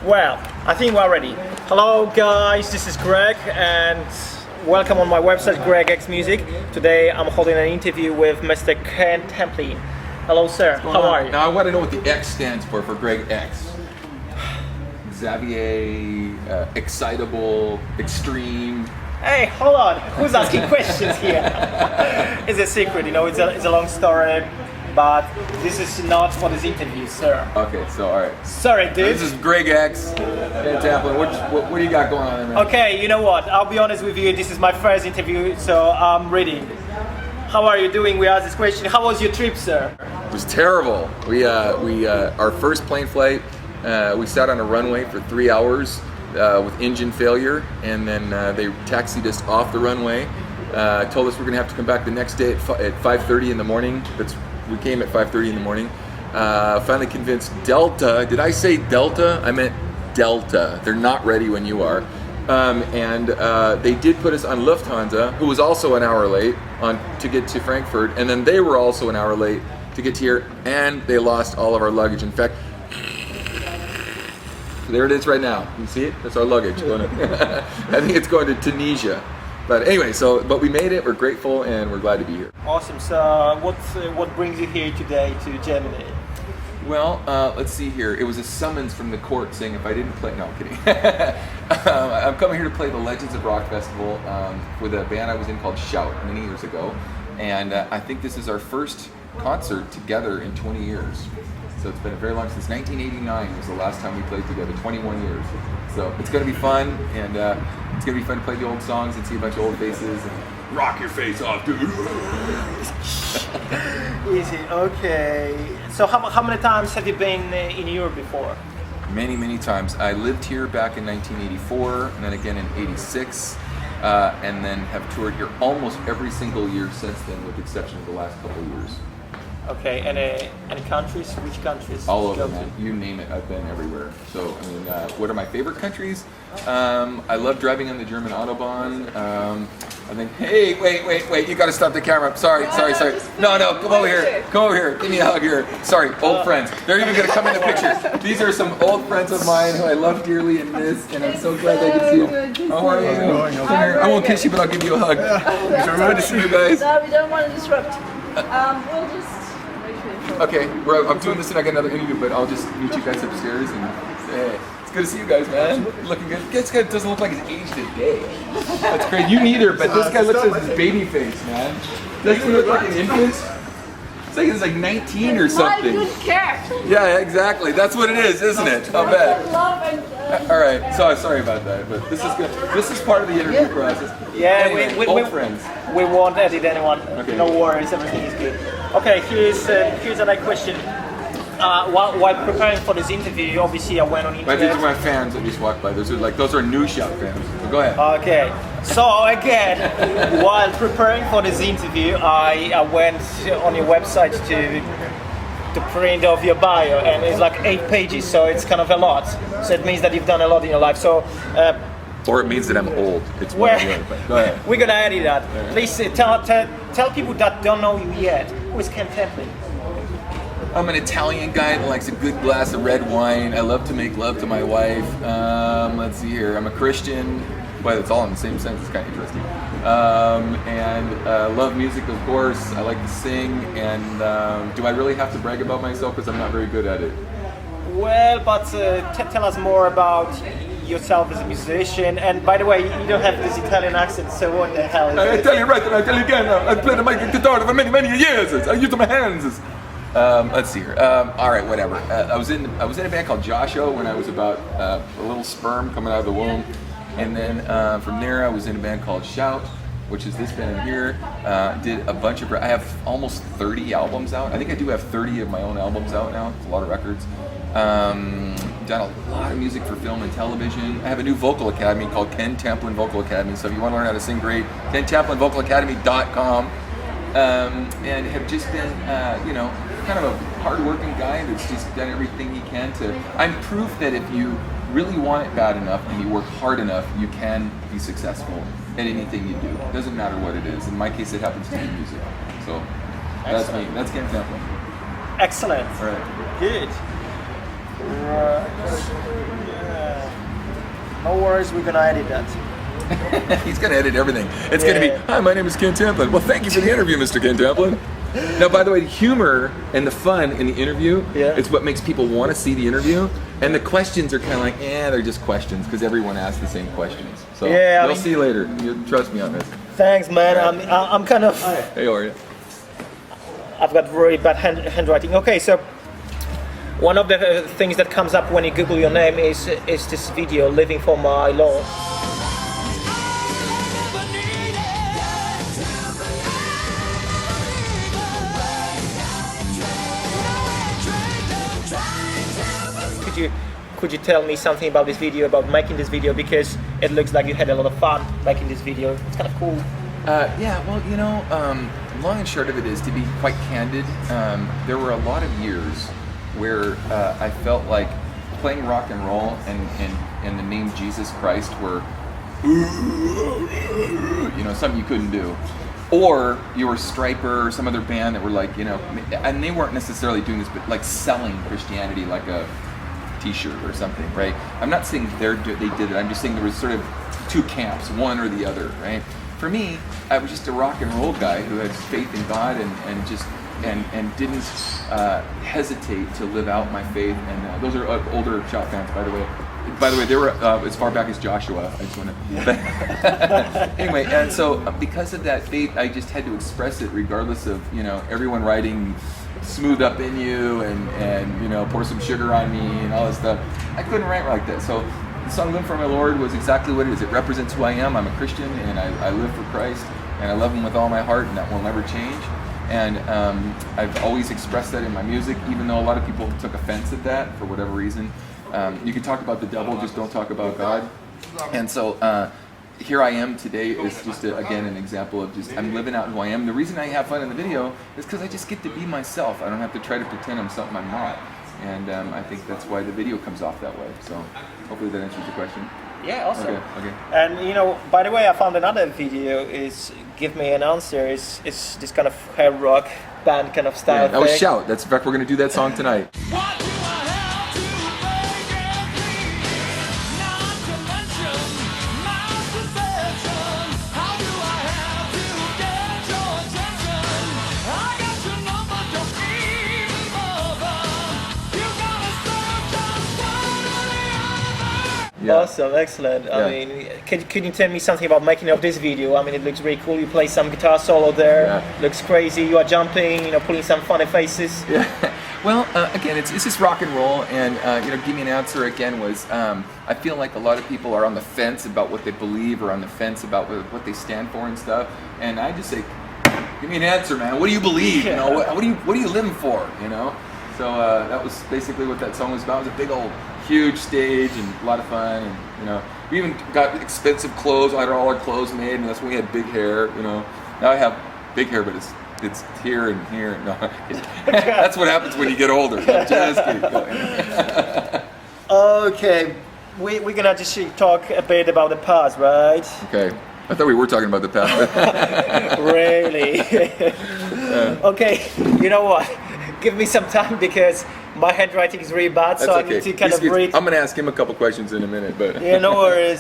Well, I think we're ready. Hello guys, this is Greg and welcome on my website Greg X Music. Today I'm holding an interview with Mr. Ken Tamplin. Hello sir, how are you? Now I want to know what the X stands for Greg X. Xavier, excitable, extreme. Hey, hold on, who's asking questions here? It's a secret, you know, it's a long story. But this is not for this interview, sir. Okay, so all right. Sorry, dude. This is Greg X. Ken Tamplin. What do you got going on there, man? Okay, you know what? I'll be honest with you. This is my first interview, so I'm ready. How are you doing? We asked this question. How was your trip, sir? It was terrible. We our first plane flight. We sat on a runway for 3 hours with engine failure, and then they taxied us off the runway. Told us we're gonna have to come back the next day at 5:30 in the morning. We came at 5:30 in the morning. Finally convinced Delta. Did I say Delta? I meant Delta. They're not ready when you are. And they did put us on Lufthansa, who was also an hour late to get to Frankfurt, and then they were also an hour late to get here, and they lost all of our luggage. In fact, there it is right now. You see it? That's our luggage. I think it's going to Tunisia. But anyway, but we made it. We're grateful and we're glad to be here. Awesome. So, what brings you here today to Germany? Well, let's see here. It was a summons from the court saying if I didn't play. No, I'm kidding. I'm coming here to play the Legends of Rock Festival with a band I was in called Shout many years ago, and I think this is our first concert together in 20 years. So it's been a very long, since 1989 was the last time we played together, 21 years. So it's gonna be fun, and it's gonna be fun to play the old songs and see a bunch of old faces and rock your face off, dude. Easy, okay. So how many times have you been in Europe before? Many, many times. I lived here back in 1984, and then again in 86, and then have toured here almost every single year since then, with the exception of the last couple of years. Okay, any countries? Which countries? All over, man. You name it, I've been everywhere. So, I mean, what are my favorite countries? I love driving on the German Autobahn. I think, hey, wait, you gotta stop the camera. Sorry. No, come over here. Give me a hug here. Sorry, old friends. They're even gonna come in the picture. These are some old friends of mine who I love dearly in this, and I'm so glad I can see them. How are you? Come here. I won't kiss you, but I'll give you a hug. It's a reminder to see you guys. No, we don't want to disrupt. We'll just... Okay, I'm doing this and I got another interview, but I'll just meet you guys upstairs and say, hey, it's good to see you guys, man. Looking good. This guy doesn't look like he's aged a day. That's great. You neither, but this guy looks like his baby face, man. Doesn't he look like an infant? It's like he's like 19 or something. My good cat. Yeah, exactly. That's what it is, isn't it? I'll bet. All right. So sorry about that, but this is good. This is part of the interview process. Yeah, anyway, old friends. We won't edit anyone. Okay. No worries, everything is good. Okay, here's another question. While preparing for this interview, obviously I went on internet. These are my fans that just walked by. Those are new Shout fans. But go ahead. Okay, so again, while preparing for this interview, I went on your website to print off your bio, and it's like 8 pages, so it's kind of a lot. So it means that you've done a lot in your life. So. Or it means that I'm old. It's one or the other. Go ahead. We're gonna edit that. Please tell people that don't know you yet. Who is Ken Tamplin? I'm an Italian guy that likes a good glass of red wine. I love to make love to my wife. Let's see here. I'm a Christian. Well, it's all in the same sense. It's kind of interesting. And love music, of course. I like to sing. And do I really have to brag about myself? Because I'm not very good at it. Well, but tell us more about yourself as a musician. And by the way, you don't have this Italian accent, so what the hell is I this? tell you right, and I tell you again. I've played my guitar for many years. I use my hands. Let's see here. All right, whatever. I was in a band called Joshua when I was about a little sperm coming out of the womb, and then from there I was in a band called Shout, which is this band here. Did a bunch of. I have almost 30 albums out. I think I do have 30 of my own albums out now. It's a lot of records. Done a lot of music for film and television. I have a new vocal academy called Ken Tamplin Vocal Academy. So if you want to learn how to sing great, KenTamplinVocalAcademy.com. And have just been, kind of a hard-working guy that's just done everything he can to. I'm proof that if you really want it bad enough and you work hard enough, you can be successful at anything you do. It doesn't matter what it is. In my case, it happens to be music. So that's me. That's Ken Tamplin. Excellent. All right. Good. Right. No worries, we're gonna edit that. He's going to edit everything. It's going to be, hi, my name is Ken Tamplin. Well, thank you for the interview, Mr. Ken Tamplin. Now, by the way, the humor and the fun in the interview is what makes people want to see the interview. And the questions are kind of like, they're just questions because everyone asks the same questions. So you'll see later. You trust me on this. Thanks, man. I'm kind of... Hey, how are you? I've got very bad handwriting. Okay, so one of the things that comes up when you Google your name is this video, Living for My Lord. Could you tell me something about this video, about making this video, because it looks like you had a lot of fun making this video. It's kind of cool. Yeah, well, you know, long and short of it is, to be quite candid, there were a lot of years where I felt like playing rock and roll and the name Jesus Christ were, you know, something you couldn't do. Or you were Striper or some other band that were like, you know, and they weren't necessarily doing this, but like selling Christianity like a t-shirt or something, right? I'm not saying they did it, I'm just saying there was sort of two camps, one or the other, right? For me, I was just a rock and roll guy who had faith in God and didn't hesitate to live out my faith. And those are older shop fans, by the way. By the way, they were as far back as Joshua. I just want to. Anyway, and so because of that faith, I just had to express it, regardless of, you know, everyone writing "smooth up in you" and you know, pour some sugar on me and all this stuff. I couldn't write like that. So the song "Live for My Lord" was exactly what it is. It represents who I am. I'm a Christian, and I live for Christ, and I love Him with all my heart, and that will never change. And I've always expressed that in my music, even though a lot of people took offense at that for whatever reason. You can talk about the devil, just don't talk about God. And so here I am today is just, again, an example of just, I'm living out who I am. The reason I have fun in the video is because I just get to be myself. I don't have to try to pretend I'm something I'm not. And I think that's why the video comes off that way. So hopefully that answers the question. Yeah, awesome. Okay. And you know, by the way, I found another video, is Give Me an Answer. It's this kind of hair rock band kind of style. That was Shout. That's, in fact, we're going to do that song tonight. Yeah. Awesome, excellent. Yeah. I mean, can you tell me something about making of this video? I mean, it looks really cool. You play some guitar solo there. Yeah. Looks crazy. You are jumping, you know, pulling some funny faces. Yeah. Well, again, it's just rock and roll, and you know, Give Me an Answer again was. I feel like a lot of people are on the fence about what they believe, or on the fence about what they stand for and stuff. And I just say, give me an answer, man. What do you believe? You know, what are you living for? You know. So that was basically what that song was about. It was a big old, huge stage and a lot of fun, and you know, we even got expensive clothes. I had all our clothes made, and that's when we had big hair. You know, now I have big hair, but it's here and here. No, that's what happens when you get older. Just keep going. Okay, we're gonna just talk a bit about the past, right? Okay. I thought we were talking about the past. Really? Okay. You know what? Give me some time, because my handwriting is really bad, so I need to kind of read. I'm going to ask him a couple questions in a minute, but yeah, no worries.